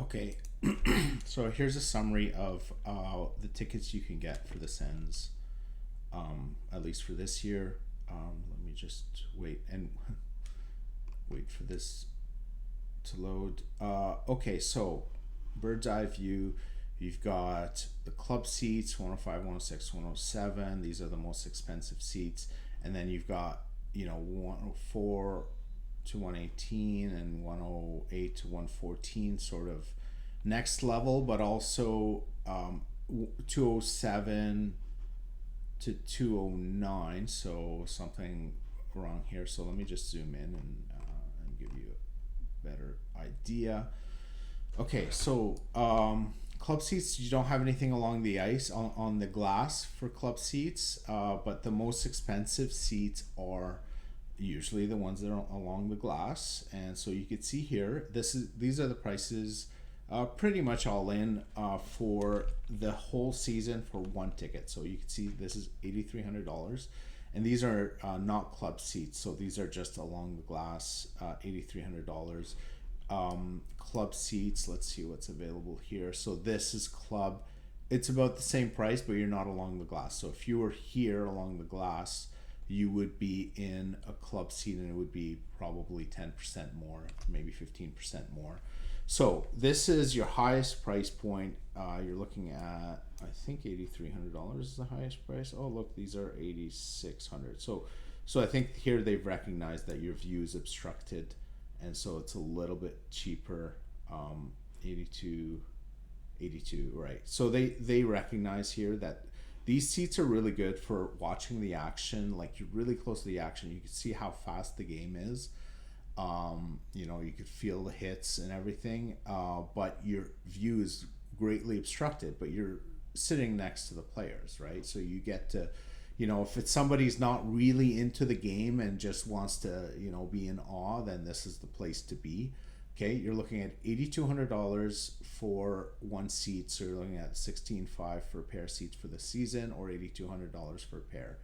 Okay, so here's a summary of the tickets you can get for the Sens, at least for this year. Let me just wait and wait for this to load. Okay, so bird's eye view. You've got the club seats 105, 106, 107. These are the most expensive seats. And then you've got, 104 to 118 and 108 to 114 sort of next level, but also 207 to 209. So something wrong here. So let me just zoom in and give you a better idea. Okay, so club seats, you don't have anything along the ice on the glass for club seats, but the most expensive seats are usually the ones that are along the glass. And so you could see here, these are the prices, pretty much all in for the whole season for one ticket. So you can see this is $8,300, and these are not club seats, so these are just along the glass, $8,300. Club seats, let's see what's available here. So this is club, it's about the same price, but you're not along the glass. So if you were here along the glass, you would be in a club seat, and it would be probably 10% more, maybe 15% more. So this is your highest price point. You're looking at, I think $8,300 is the highest price. Oh look, these are $8,600. So I think here they've recognized that your view is obstructed, and so it's a little bit cheaper. 82, right? So they recognize here that these seats are really good for watching the action. Like, you're really close to the action, you can see how fast the game is. You could feel the hits and everything, but your view is greatly obstructed, but you're sitting next to the players, right? So you get to, if it's somebody's not really into the game and just wants to, be in awe, then this is the place to be. Okay, you're looking at $8,200 for one seat, so you're looking at $16,500 for a pair of seats for the season, or $8,200 for a pair.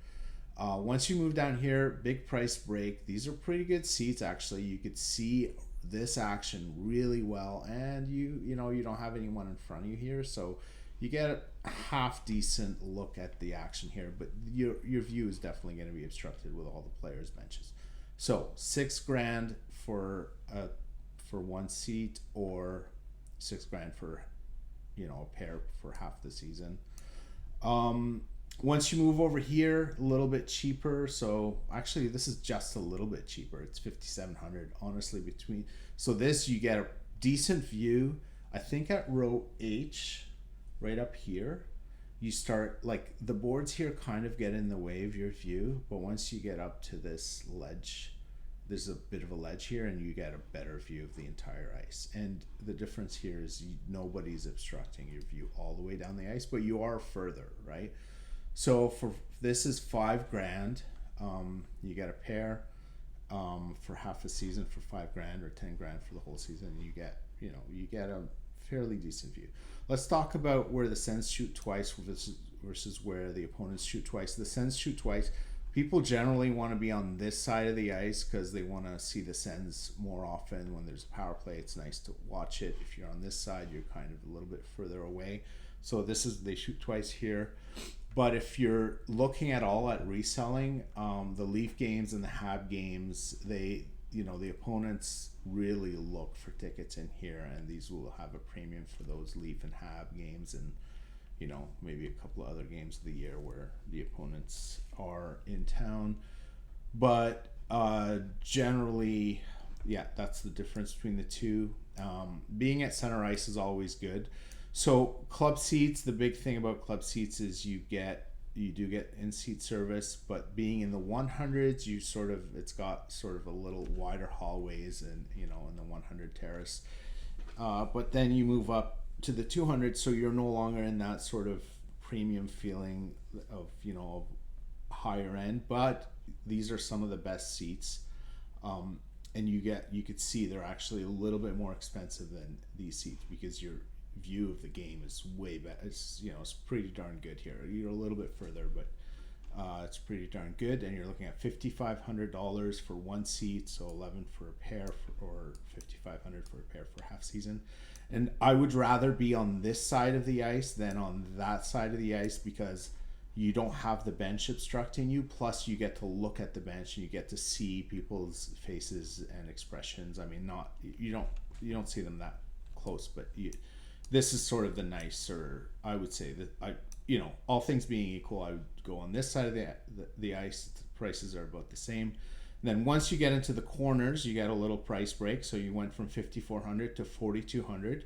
Once you move down here, big price break. These are pretty good seats, actually. You could see this action really well, and you don't have anyone in front of you here, so you get a half decent look at the action here, but your view is definitely going to be obstructed with all the players' benches. So $6,000 for one seat, or $6,000 for a pair for half the season. Once you move over here, a little bit cheaper. So actually, this is just a little bit cheaper. It's $5,700, honestly. So this, you get a decent view. I think at row H, right up here, you start, like, the boards here kind of get in the way of your view, but once you get up to this ledge, there's a bit of a ledge here, and you get a better view of the entire ice. And the difference here is nobody's obstructing your view all the way down the ice, but you are further, right? So for this is $5,000. You get a pair for half a season for $5,000, or $10,000 for the whole season. You get a fairly decent view. Let's talk about where the Sens shoot twice versus where the opponents shoot twice. The Sens shoot twice. People generally want to be on this side of the ice because they want to see the Sens more often. When there's a power play, it's nice to watch it. If you're on this side, you're kind of a little bit further away. So they shoot twice here. But if you're looking at reselling, the Leaf games and the Hab games, the opponents really look for tickets in here, and these will have a premium for those Leaf and Hab games, and maybe a couple of other games of the year where the opponents are in town. But generally, yeah, that's the difference between the two. Being at center ice is always good. So club seats, the big thing about club seats is you do get in-seat service, but being in the 100s, it's got sort of a little wider hallways, and in the 100 terrace. But then you move up to the 200, so you're no longer in that sort of premium feeling of higher end. But these are some of the best seats, and you could see they're actually a little bit more expensive than these seats, because your view of the game is way better. It's pretty darn good here. You're a little bit further, but It's pretty darn good, and you're looking at $5,500 for one seat, so 11 for a pair, or 5,500 for a pair for half season. And I would rather be on this side of the ice than on that side of the ice, because you don't have the bench obstructing you. Plus, you get to look at the bench and you get to see people's faces and expressions. I mean, not you don't see them that close, but this is sort of the nicer. I would say that all things being equal, I would go on this side of the ice. The prices are about the same. And then once you get into the corners, you get a little price break. So you went from 5,400 to 4,200,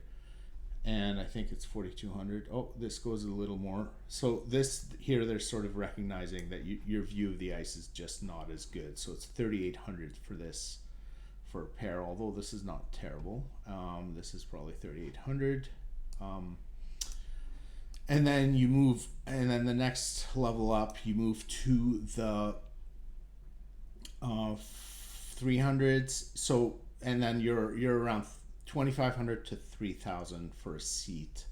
and I think it's 4,200. Oh, this goes a little more. So this here, they're sort of recognizing that your view of the ice is just not as good. So it's 3,800 for this for a pair. Although this is not terrible. This is probably 3,800. And then you move, and then the next level up, you move to the 300s. So, and then you're around 2,500 to 3,000 for a seat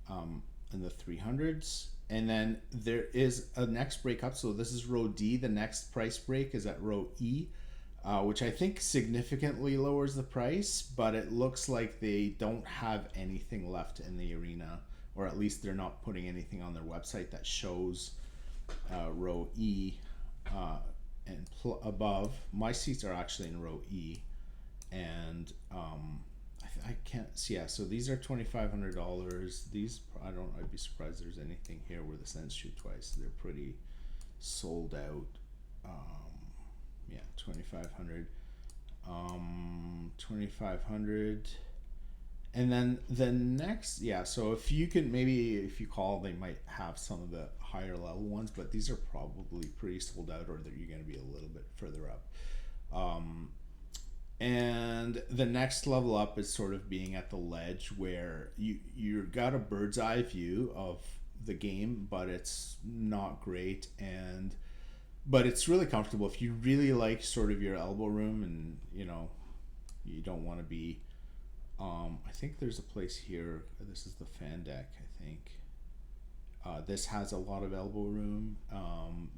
in the 300s. And then there is a next break up. So this is row D. The next price break is at row E, which I think significantly lowers the price, but it looks like they don't have anything left in the arena, or at least they're not putting anything on their website that shows row E and above. My seats are actually in row E, and I can't see. Yeah, so these are $2,500. These I'd be surprised there's anything here where the Sens shoot twice. They're pretty sold out. Yeah, 2,500. 2,500. And then the next, yeah, so if you call, they might have some of the higher level ones, but these are probably pretty sold out, or that you're going to be a little bit further up. And the next level up is sort of being at the ledge, where you got a bird's eye view of the game, but it's not great, but it's really comfortable if you really like sort of your elbow room, and you don't want to be. I think there's a place here. This is the fan deck, I think. This has a lot of elbow room.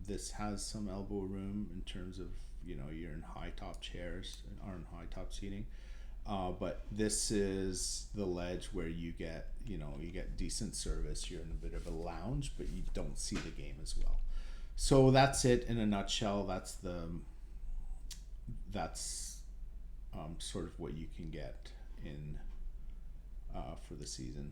This has some elbow room in terms of, you're in high top chairs or in high top seating. But this is the ledge where you get decent service. You're in a bit of a lounge, but you don't see the game as well. So that's it in a nutshell. That's sort of what you can get in for the season.